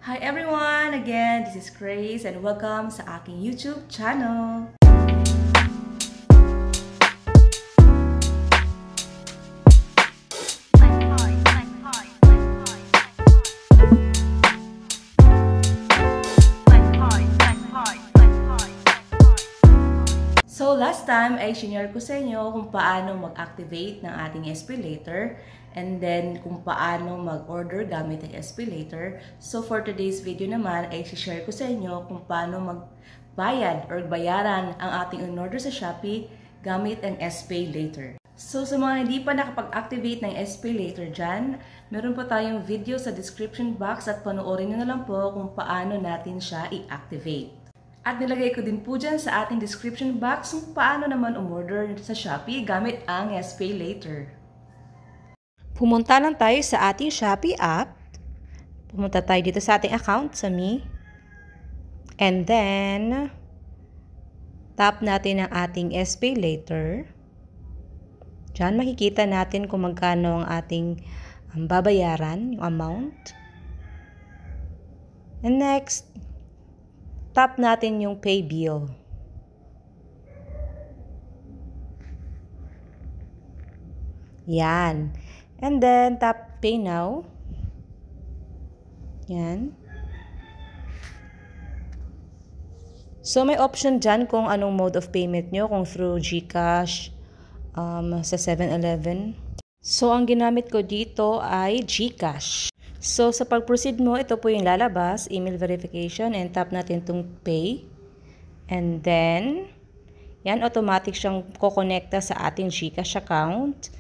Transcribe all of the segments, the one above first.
Hi everyone! Again, this is Grace and welcome sa aking YouTube channel. So last time ay shinare ko sa inyo kung paano mag-activate ng ating SPayLater and then kung paano mag-order gamit ang SPayLater. So for today's video naman ay share ko sa inyo kung paano magbayad or bayaran ang ating in-order sa Shopee gamit ang SPayLater. So sa mga hindi pa nakapag-activate ng SPayLater dyan, meron po tayong video sa description box at panoorin nyo na lang po kung paano natin siya i-activate. At nilagay ko din po dyan sa ating description box kung paano naman umorder sa Shopee gamit ang SPayLater. Pumunta lang tayo sa ating Shopee app. Pumunta tayo dito sa ating account sa Me. And then, tap natin ang ating SPayLater. Diyan makikita natin kung magkano ang ating babayaran, yung amount. And next, tap natin yung pay bill. Yan. And then, tap pay now. Yan. So, may option dyan kung anong mode of payment nyo, kung through GCash, sa 7-Eleven. So, ang ginamit ko dito ay GCash. So, sa pag-proceed mo, ito po yung lalabas, email verification, and tap natin itong pay. And then, yan, automatic siyang kukonekta sa ating GCash account.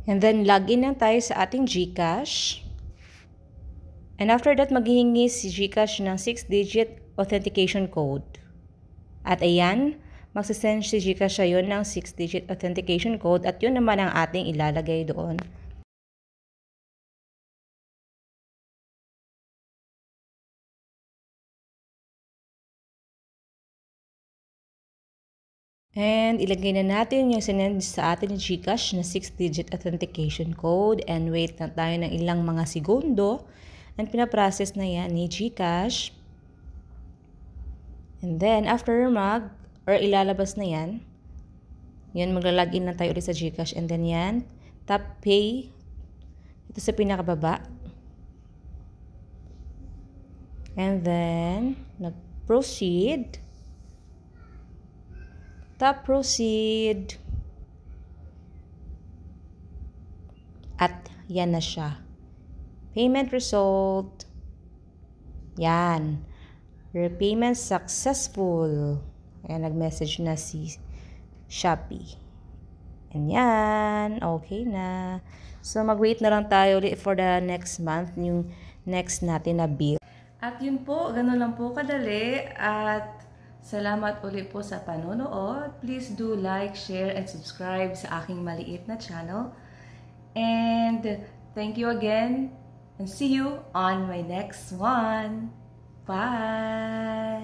And then, login lang tayo sa ating GCash. And after that, maghihingi si GCash ng 6-digit authentication code. At ayan, magsasend si GCash sa yun ng 6-digit authentication code at yun naman ang ating ilalagay doon. And ilagay na natin yung sinend sa atin ng GCash na 6-digit authentication code and wait na tayo ng ilang mga segundo and pinaprocess na yan ni GCash. And then after ilalabas na yan, yun maglalagin na tayo ulit sa GCash and then yan, tap pay ito sa pinakababa. And then nag-proceed. Tap proceed. At yan na siya. Payment result. Yan. Repayment successful. Ayan, nag-message na si Shopee. And yan. Okay na. So, mag-wait na lang tayo ulit for the next month. Yung next natin na bill. At yun po, ganun lang po kadali. At salamat ulit po sa panonood. Please do like, share, and subscribe sa aking maliit na channel. And thank you again. And see you on my next one. Bye!